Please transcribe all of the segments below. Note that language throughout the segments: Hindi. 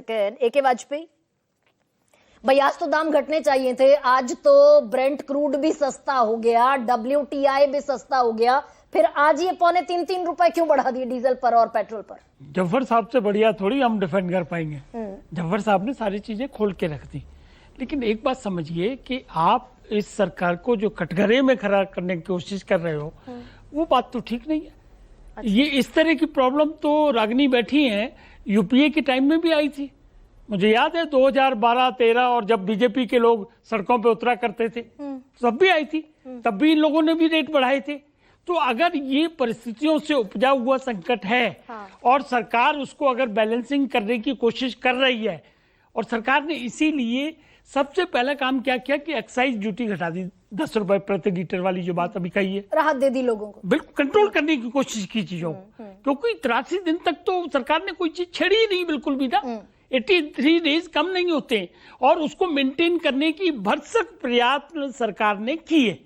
एके वाजपेयी भाई, आज तो दाम घटने चाहिए थे। आज तो ब्रेंट क्रूड भी सस्ता हो गया, WTI भी सस्ता हो गया, फिर आज ये पौने 3-3 रुपए क्यों बढ़ा दिए डीजल पर और पेट्रोल पर? जफर साहब से बढ़िया थोड़ी हम डिफेंड कर पाएंगे। जफर साहब ने सारी चीजें खोल के रख दी। लेकिन एक बात समझिए कि आप इस सरकार को जो कटघरे में खड़ा करने की कोशिश कर रहे हो, वो बात तो ठीक नहीं है। अच्छा। ये इस तरह की प्रॉब्लम तो रागनी बैठी है, यूपीए के टाइम में भी आई थी। मुझे याद है 2012-13 और जब बीजेपी के लोग सड़कों पे उतरा करते थे तब भी आई थी, तब भी इन लोगों ने भी रेट बढ़ाए थे। तो अगर ये परिस्थितियों से उपजा हुआ संकट है, हाँ। और सरकार उसको अगर बैलेंसिंग करने की कोशिश कर रही है, और सरकार ने इसीलिए सबसे पहला काम क्या किया कि एक्साइज ड्यूटी घटा दी, 10 रुपए प्रति लीटर वाली जो बात अभी कही है, राहत दे दी लोगों को, बिल्कुल कंट्रोल करने की कोशिश की चीजों को, क्योंकि 83 दिन तक तो सरकार ने कोई चीज छेड़ी ही नहीं बिल्कुल भी ना। 83 डेज कम नहीं होते, और उसको मेंटेन करने की भरसक प्रयास सरकार ने किए।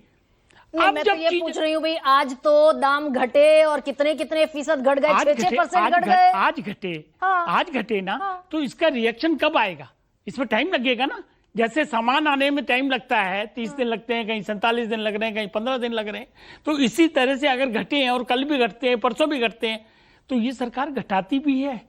अब मैं तो ये पूछ रही हूँ भाई, आज तो दाम घटे और कितने कितने फीसद घट गए, 6% घट गए। आज घटे, हाँ। आज घटे ना, हाँ। तो इसका रिएक्शन कब आएगा? इसमें टाइम लगेगा ना। जैसे सामान आने में टाइम लगता है, 30 दिन लगते हैं, कहीं 47 दिन लग रहे हैं, कहीं 15 दिन लग रहे हैं। तो इसी तरह से अगर घटे हैं, और कल भी घटते हैं, परसों भी घटते हैं, तो ये सरकार घटाती भी है।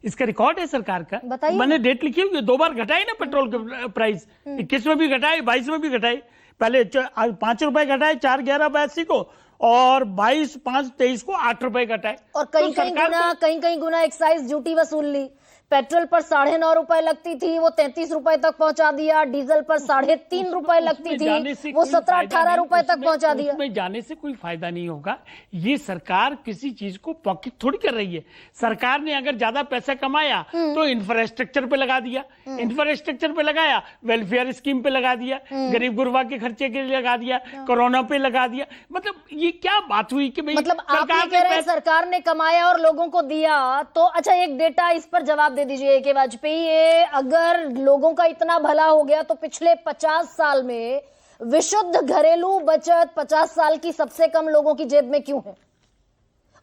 इसका रिकॉर्ड है सरकार का, मैंने डेट लिखी हुई है। 2 बार घटाई ना पेट्रोल के प्राइस, 21 में भी घटाए, 22 में भी घटाए। पहले 5 रुपए घटाए 4/11/82 को, और 22/5/23 को 8 रुपए घटाए। और कहीं गुना एक्साइज ड्यूटी वसूल ली। पेट्रोल पर 9.5 रुपए लगती थी, वो 33 रुपए तक पहुंचा दिया। डीजल पर 3.5 रुपए लगती थी, वो 17-18 रुपए तक पहुंचा दिया। उसमें जाने से कोई फायदा नहीं होगा। ये सरकार किसी चीज को पॉकेट थोड़ी कर रही है। सरकार ने अगर ज्यादा पैसा कमाया तो इंफ्रास्ट्रक्चर पे लगा दिया, इंफ्रास्ट्रक्चर पे लगाया, वेलफेयर स्कीम पे लगा दिया, गरीब गुरबा के खर्चे के लिए लगा दिया, कोरोना पे लगा दिया। मतलब ये क्या बात हुई कि भाई सरकार ने कमाया और लोगों को दिया? तो अच्छा, एक डेटा इस पर जवाब दे दीजिए के वाजपेयी, अगर लोगों का इतना भला हो गया तो पिछले 50 साल में विशुद्ध घरेलू बचत 50 साल की सबसे कम लोगों की जेब में क्यों है?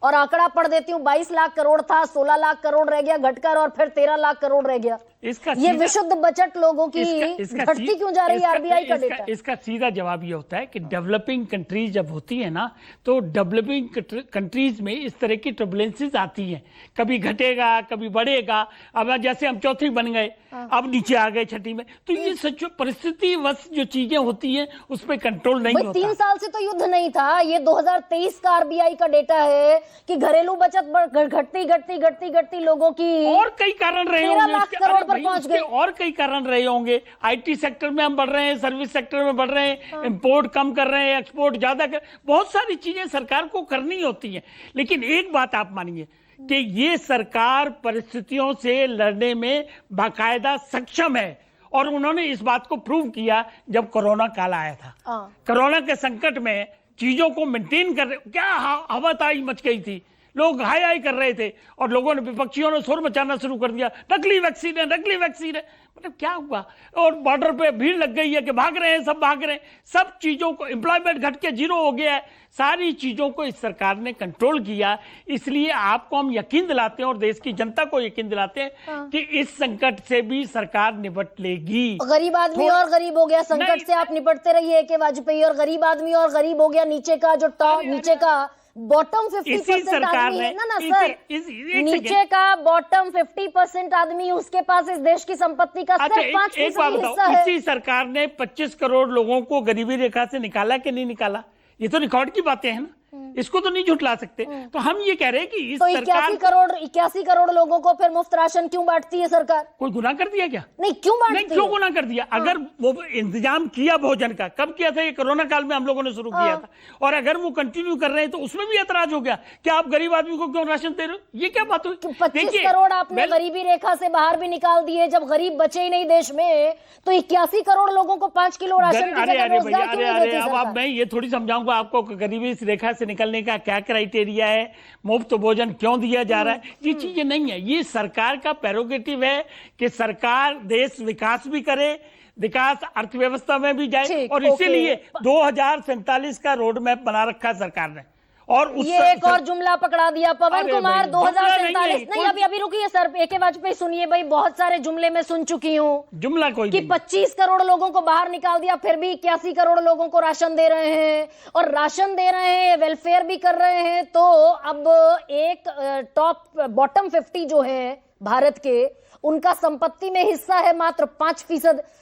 और आंकड़ा पढ़ देती हूँ, 22 लाख करोड़ था, 16 लाख करोड़ रह गया घटकर, और फिर 13 लाख करोड़ रह गया। ये विशुद्ध बचत लोगों की घटती क्यों जा रही है? आरबीआई का डेटा। इसका सीधा जवाब ये होता है कि डेवलपिंग कंट्रीज जब होती है ना, तो डेवलपिंग कंट्रीज में इस तरह की ट्रबुलेंसेस आती हैं, कभी घटेगा कभी बढ़ेगा। अब जैसे हम चौथी बन गए, अब नीचे आ गए छठी में, तो ये सच परिस्थिति वश जो चीजें होती हैं उस पर कंट्रोल नहीं होता। 3 साल से तो युद्ध नहीं था। ये 2023 का आरबीआई का डेटा है कि घरेलू बचत घटती लोगों की, और कई कारण रहे होंगे, पहुंच गए, और कई कारण रहे होंगे। आईटी सेक्टर में हम बढ़ रहे हैं, सर्विस सेक्टर में बढ़ रहे हैं, इंपोर्ट कम कर रहे हैं, एक्सपोर्ट ज्यादा कर, बहुत सारी चीजें सरकार को करनी होती हैं। लेकिन एक बात आप मानिए कि ये सरकार परिस्थितियों से लड़ने में बाकायदा सक्षम है, और उन्होंने इस बात को प्रूव किया जब कोरोना काल आया था। कोरोना के संकट में चीजों को मेंटेन कर रहे, क्या हवाताई मच गई थी, लोग हाय हाय कर रहे थे, और लोगों ने, विपक्षियों ने शोर मचाना शुरू कर दिया, नकली वैक्सीन है, नकली वैक्सीन है। मतलब क्या हुआ? और बॉर्डर पे भीड़ लग गई है कि भाग रहे हैं, सब भाग रहे हैं, सब चीजों को, एम्प्लॉयमेंट घट के 0 हो गया है। सारी चीजों को इस सरकार ने कंट्रोल किया। इसलिए आपको हम यकीन दिलाते हैं, और देश की जनता को यकीन दिलाते हैं कि इस संकट से भी सरकार निपट लेगी। गरीब आदमी और गरीब हो गया, संकट से आप निपटते रहिए के वाजपेयी, और गरीब आदमी और गरीब हो गया, नीचे का जो टॉप, नीचे का बॉटम 50% आदमी है ना सर, नीचे का बॉटम 50% आदमी, उसके पास इस देश की संपत्ति का सिर्फ 5% हिस्सा है। इसी सरकार ने 25 करोड़ लोगों को गरीबी रेखा से निकाला कि नहीं निकाला? ये तो रिकॉर्ड की बातें हैं ना, इसको तो नहीं झुठला सकते। तो हम ये कह रहे हैं कि इस तो 81 करोड़ लोगों को फिर मुफ्त राशन क्यों बांटती है सरकार? कोई गुनाह कर दिया क्या? नहीं, क्यों बांटती है? क्यों गुनाह कर दिया? अगर वो इंतजाम किया भोजन का, कब किया था? ये कोरोना काल में हम लोगों ने शुरू किया था, और अगर वो कंटिन्यू कर रहे हैं तो उसमें भी ऐतराज हो गया कि आप गरीब आदमी को क्यों राशन दे रहे हो? ये क्या बात हुई? 25 करोड़ आपने गरीबी रेखा से बाहर भी निकाल दिए। जब गरीब बचे ही नहीं देश में, तो 81 करोड़ लोगों को 5 किलो राशन की जगह रोजगार क्यों नहीं देती सरकार? अब मैं ये थोड़ी समझाऊंगा आपको गरीबी रेखा से निकलने का क्या क्राइटेरिया है, मुफ्त भोजन क्यों दिया जा रहा है। ये चीजें नहीं है। ये सरकार का प्रेरोगेटिव है कि सरकार देश विकास भी करे, विकास अर्थव्यवस्था में भी जाए, और इसीलिए 2047 का रोड मैप बना रखा सरकार ने, और उस ये एक और जुमला पकड़ा दिया पवन अरे कुमार भाई, जुमला 2047 नहीं, है, अभी रुकिए सर, एके वाजपेयी सुनिए भाई, बहुत सारे जुमले मैं सुन चुकी हूँ जुमला कोई कि नहीं। 25 करोड़ लोगों को बाहर निकाल दिया, फिर भी 81 करोड़ लोगों को राशन दे रहे हैं, और राशन दे रहे हैं, वेलफेयर भी कर रहे हैं। तो अब एक टॉप बॉटम 50 जो है भारत के, उनका संपत्ति में हिस्सा है मात्र 5%।